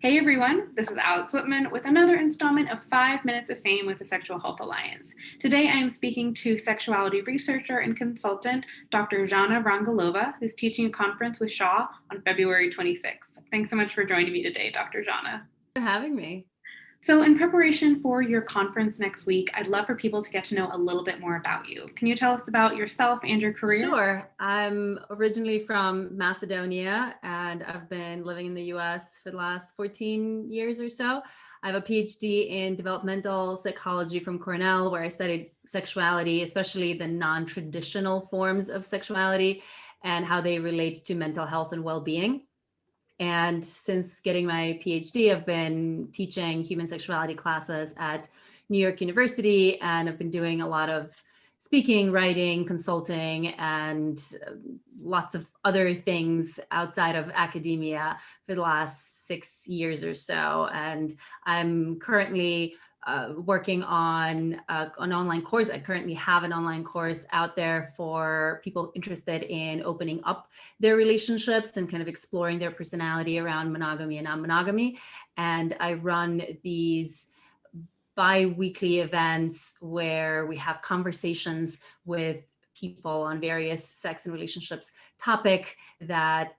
Hey everyone, this is Whitman with another installment of 5 Minutes of Fame with the Sexual Health Alliance. Today I am speaking to sexuality researcher and consultant Dr. Zhana Vrangalova, who's teaching a conference with Shaw on February 26th. Thanks so much for joining me today, Dr. Zhana. For having me. So in preparation for your conference next week, I'd love for people to get to know a little bit more about you. Can you tell us about yourself and your career? Sure. I'm originally from Macedonia, and I've been living in the US for the last 14 years or so. I have a PhD in developmental psychology from Cornell, where I studied sexuality, especially the non-traditional forms of sexuality and how they relate to mental health and well-being. And since getting my PhD, I've been teaching human sexuality classes at New York University, and I've been doing a lot of speaking, writing, consulting, and lots of other things outside of academia for the last 6 years or so. And I'm currently working on an online course. I currently have an online course out there for people interested in opening up their relationships and kind of exploring their personality around monogamy and non-monogamy. And I run these bi-weekly events where we have conversations with people on various sex and relationships topic that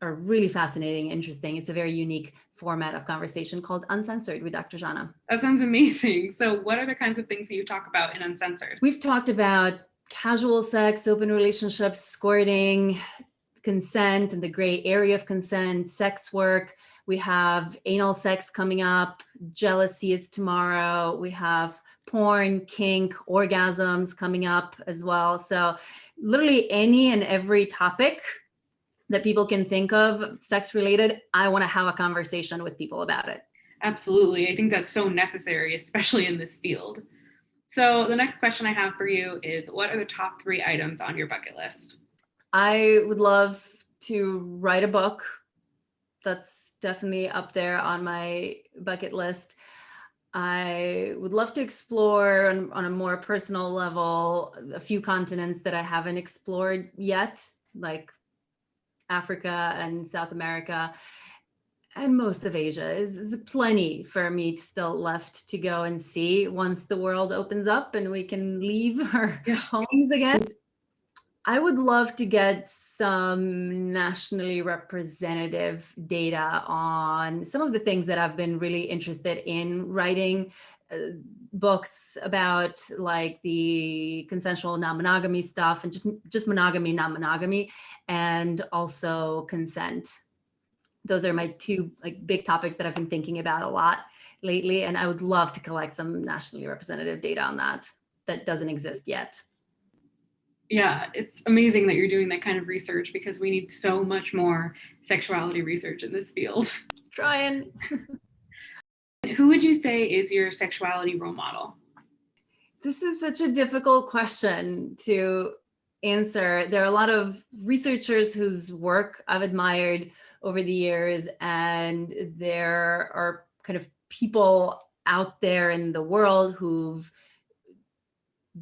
are really fascinating, interesting. It's a very unique format of conversation called Uncensored with Dr. Zhana. That sounds amazing. So what are the kinds of things that you talk about in Uncensored? We've talked about casual sex, open relationships, squirting, consent and the gray area of consent, sex work. We have anal sex coming up, jealousy is tomorrow. We have porn, kink, orgasms coming up as well. So literally any and every topic that people can think of sex related, I want to have a conversation with people about it. Absolutely. I think that's so necessary, especially in this field. So the next question I have for you is, what are the top 3 items on your bucket list? I would love to write a book. That's definitely up there on my bucket list. I would love to explore on a more personal level a few continents that I haven't explored yet, like Africa and South America, and most of Asia is plenty for me still left to go and see once the world opens up and we can leave our homes again. I would love to get some nationally representative data on some of the things that I've been really interested in writing books about, like the consensual non-monogamy stuff and just monogamy, non-monogamy, and also consent. Those are my 2 big topics that I've been thinking about a lot lately. And I would love to collect some nationally representative data on that doesn't exist yet. Yeah, it's amazing that you're doing that kind of research because we need so much more sexuality research in this field. Trying. Who would you say is your sexuality role model? This is such a difficult question to answer. There are a lot of researchers whose work I've admired over the years, and there are kind of people out there in the world who've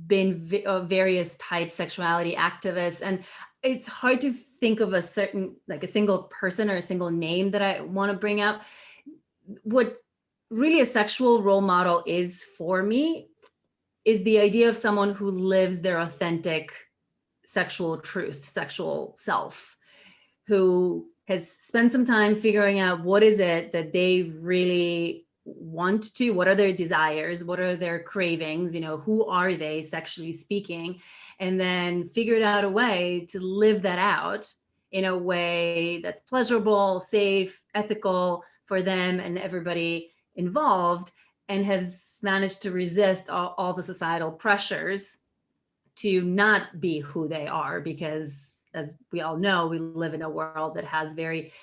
been various types sexuality activists, and it's hard to think of a single person or a single name that I want to bring up. What really a sexual role model is for me is the idea of someone who lives their authentic sexual truth, sexual self, who has spent some time figuring out what is it that they really want to, what are their desires, what are their cravings, who are they sexually speaking, and then figured out a way to live that out in a way that's pleasurable, safe, ethical for them and everybody involved, and has managed to resist all the societal pressures to not be who they are, because as we all know, we live in a world that has a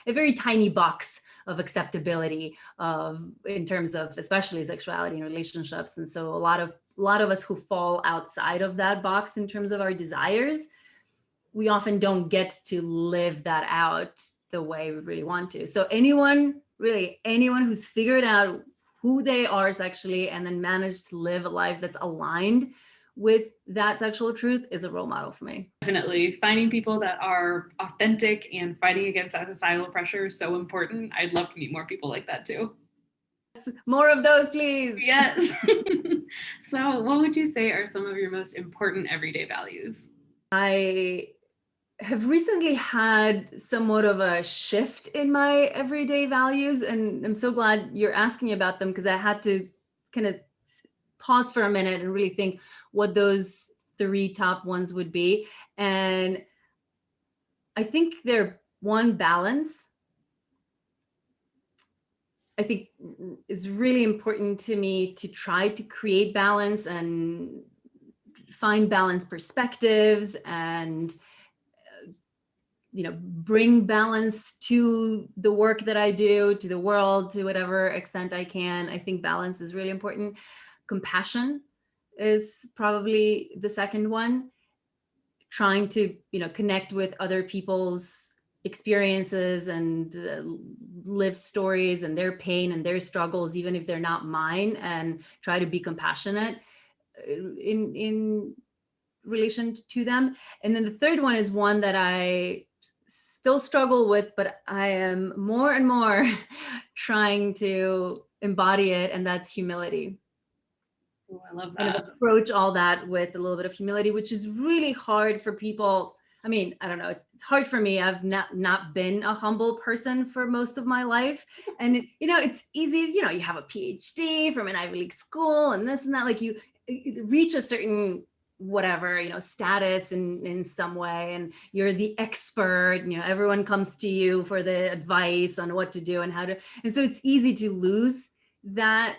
very tiny box of acceptability in terms of especially sexuality and relationships. And so a lot of us who fall outside of that box in terms of our desires, we often don't get to live that out the way we really want to. So anyone who's figured out who they are sexually and then managed to live a life that's aligned with that sexual truth is a role model for me. Definitely. Finding people that are authentic and fighting against that societal pressure is so important. I'd love to meet more people like that too. More of those, please. Yes. So what would you say are some of your most important everyday values? I have recently had somewhat of a shift in my everyday values, and I'm so glad you're asking about them, because I had to kind of pause for a minute and really think what those 3 top ones would be. And I think they're, one, balance. I think is really important to me to try to create balance and find balanced perspectives and bring balance to the work that I do, to the world, to whatever extent I can. I think balance is really important. Compassion is probably the second one. Trying to, connect with other people's experiences and live stories and their pain and their struggles, even if they're not mine, and try to be compassionate in relation to them. And then the third one is one that I still struggle with, but I am more and more trying to embody it, and that's humility. Oh, I love that. Kind of approach all that with a little bit of humility, which is really hard for people. I mean, I don't know, it's hard for me. I've not been a humble person for most of my life. And, it's easy, you have a PhD from an Ivy League school and this and that, like you reach a certain whatever, status in some way, and you're the expert, everyone comes to you for the advice on what to do and how to, and so it's easy to lose that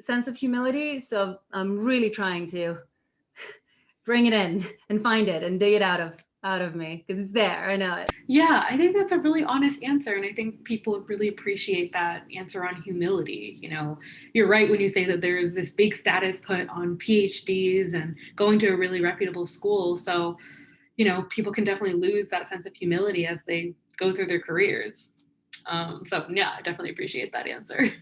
sense of humility. So I'm really trying to bring it in and find it and dig it out of me, because it's there. I know it. Yeah, I think that's a really honest answer. And I think people really appreciate that answer on humility. You're right when you say that there's this big status put on PhDs and going to a really reputable school. So, people can definitely lose that sense of humility as they go through their careers. So yeah, I definitely appreciate that answer.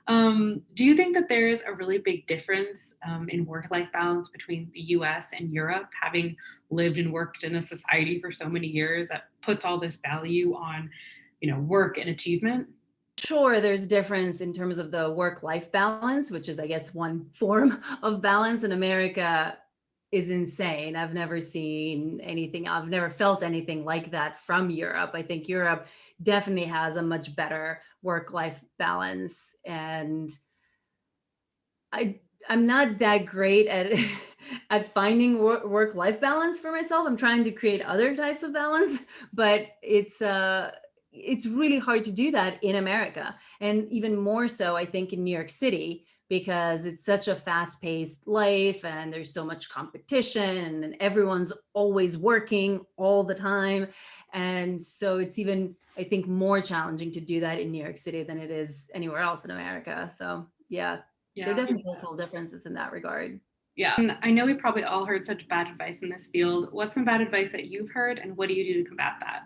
Do you think that there is a really big difference in work-life balance between the US and Europe, having lived and worked in a society for so many years that puts all this value on, work and achievement? Sure, there's a difference in terms of the work-life balance, which is, I guess, one form of balance. In America is insane. I've never seen anything, I've never felt anything like that from Europe. I think Europe definitely has a much better work-life balance. And I'm not that great at at finding work-life balance for myself. I'm trying to create other types of balance, but it's really hard to do that in America. And even more so, I think, in New York City, because it's such a fast-paced life and there's so much competition and everyone's always working all the time. And so it's even, I think, more challenging to do that in New York City than it is anywhere else in America. So yeah, there are definitely cultural differences in that regard. Yeah, and I know we probably all heard such bad advice in this field. What's some bad advice that you've heard, and what do you do to combat that?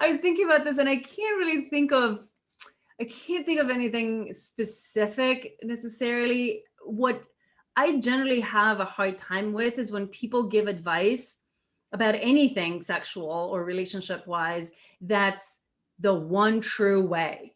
I was thinking about this, and I can't think of anything specific necessarily. What I generally have a hard time with is when people give advice about anything sexual or relationship wise that's the one true way.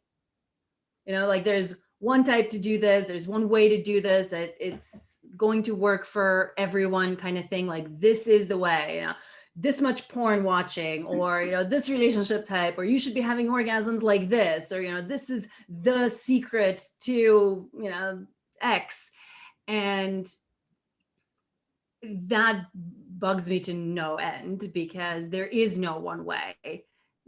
Like there's one type to do this, there's one way to do this, that it's going to work for everyone, kind of thing. Like, this is the way, this much porn watching, or this relationship type, or you should be having orgasms like this, or this is the secret to X. And that bugs me to no end, because there is no one way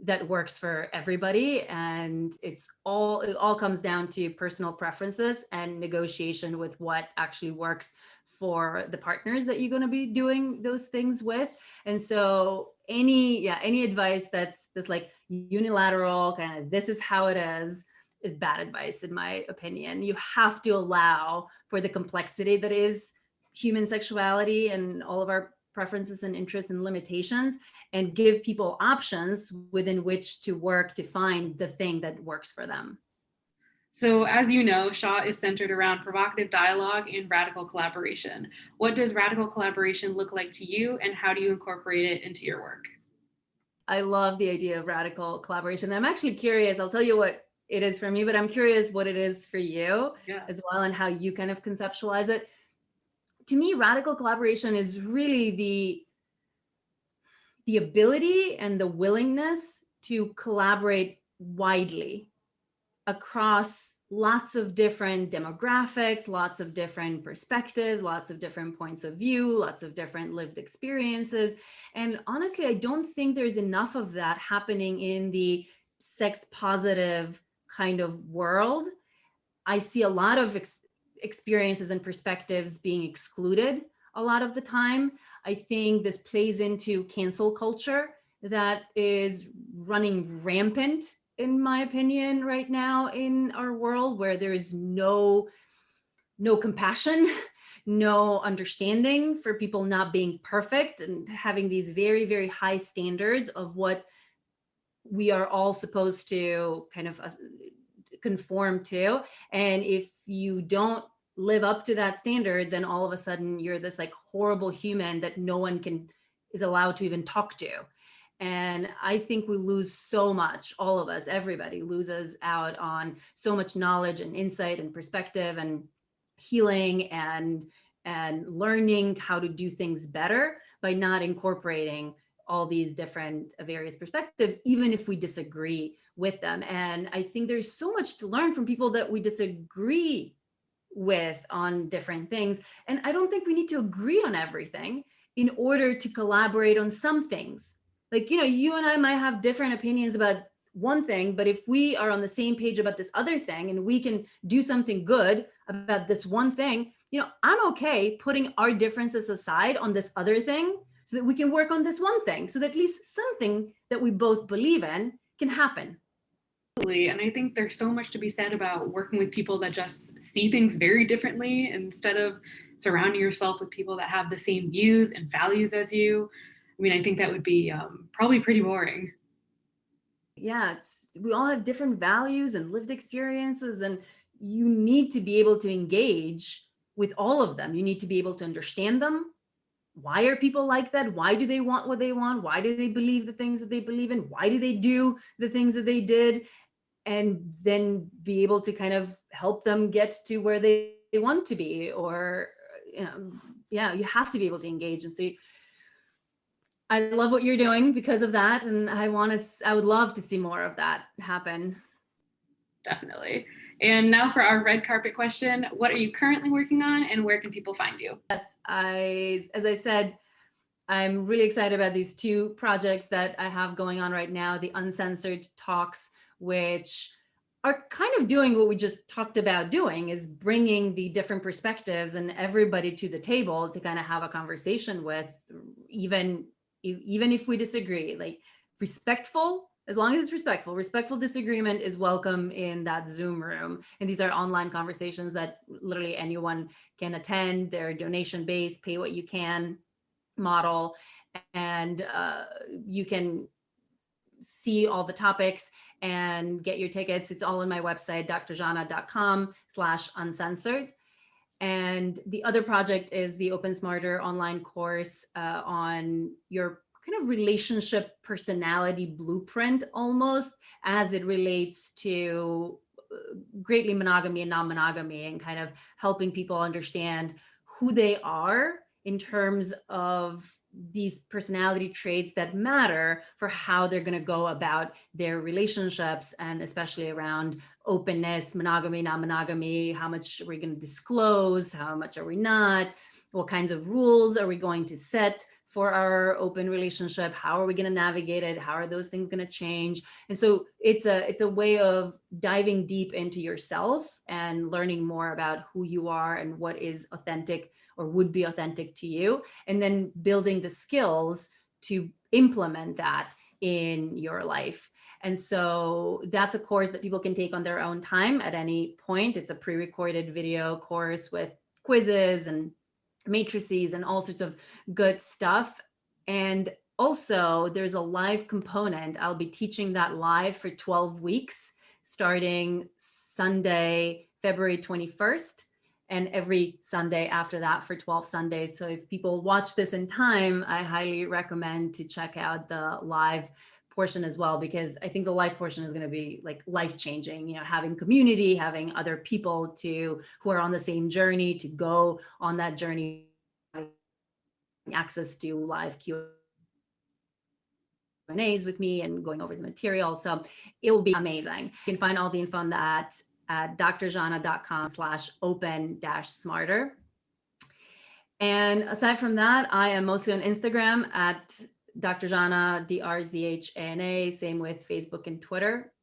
that works for everybody, and it all comes down to personal preferences and negotiation with what actually works for the partners that you're going to be doing those things with. And so any advice that's like unilateral, kind of this is how it is bad advice, in my opinion. You have to allow for the complexity that is human sexuality and all of our preferences and interests and limitations, and give people options within which to work to find the thing that works for them. So, as you know, Shaw is centered around provocative dialogue and radical collaboration. What does radical collaboration look like to you, and how do you incorporate it into your work? I love the idea of radical collaboration. I'm actually curious, I'll tell you what it is for me, but I'm curious what it is for you Yeah. as well and how you kind of conceptualize it. To me, radical collaboration is really the ability and the willingness to collaborate widely across lots of different demographics, lots of different perspectives, lots of different points of view, lots of different lived experiences. And honestly, I don't think there's enough of that happening in the sex positive kind of world. I see a lot of experiences and perspectives being excluded a lot of the time. I think this plays into cancel culture that is running rampant, in my opinion, right now in our world, where there is no compassion, no understanding for people not being perfect and having these very, very high standards of what we are all supposed to kind of conform to. And if you don't live up to that standard, then all of a sudden you're this like horrible human that no one can is allowed to even talk to. And I think we lose so much, all of us, everybody loses out on so much knowledge and insight and perspective and healing and learning how to do things better by not incorporating all these different various perspectives, even if we disagree with them. And I think there's so much to learn from people that we disagree with on different things. And I don't think we need to agree on everything in order to collaborate on some things. Like, you know, you and I might have different opinions about one thing, but if we are on the same page about this other thing and we can do something good about this one thing, you know, I'm okay putting our differences aside on this other thing so that we can work on this one thing, so that at least something that we both believe in can happen. Absolutely. And I think there's so much to be said about working with people that just see things very differently instead of surrounding yourself with people that have the same views and values as you. I mean, I think that would be probably pretty boring. Yeah, we all have different values and lived experiences, and you need to be able to engage with all of them. You need to be able to understand them. Why are people like that? Why do they want what they want? Why do they believe the things that they believe in? Why do they do the things that they did? And then be able to kind of help them get to where they want to be. Or, you know, yeah, you have to be able to engage. And so I love what you're doing because of that. And I would love to see more of that happen. Definitely. And now for our red carpet question, what are you currently working on and where can people find you? Yes, as I said, I'm really excited about these two projects that I have going on right now, the Uncensored talks, which are kind of doing what we just talked about doing, is bringing the different perspectives and everybody to the table to kind of have a conversation with, even if we disagree, like respectful. As long as it's respectful disagreement is welcome in that Zoom room. And these are online conversations that literally anyone can attend. They're donation based, pay what you can model, and you can see all the topics and get your tickets. It's all on my website, drzhana.com/uncensored. And the other project is the Open Smarter online course on your kind of relationship personality blueprint, almost as it relates to greatly monogamy and non-monogamy, and kind of helping people understand who they are in terms of these personality traits that matter for how they're going to go about their relationships, and especially around openness, monogamy, non-monogamy. How much are we going to disclose? How much are we not? What kinds of rules are we going to set for our open relationship? How are we going to navigate it? How are those things going to change? And so it's a way of diving deep into yourself and learning more about who you are and what is authentic or would be authentic to you, and then building the skills to implement that in your life. And so that's a course that people can take on their own time at any point. It's a pre-recorded video course with quizzes and matrices and all sorts of good stuff. And also there's a live component. I'll be teaching that live for 12 weeks. starting Sunday, February 21st, and every Sunday after that for 12 Sundays. So if people watch this in time, I highly recommend to check out the live portion as well, because I think the live portion is going to be like life-changing, having community, having other people who are on the same journey to go on that journey, access to live Q&As with me and going over the material. So it will be amazing. You can find all the info on that at drzhana.com/open-smarter. And aside from that, I am mostly on Instagram at Dr. Zhana, DRZHANA, same with Facebook and Twitter.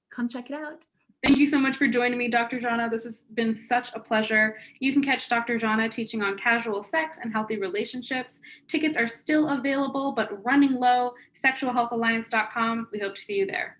Come check it out. Thank you so much for joining me, Dr. Zhana. This has been such a pleasure. You can catch Dr. Zhana teaching on casual sex and healthy relationships. Tickets are still available, but running low. Sexualhealthalliance.com. We hope to see you there.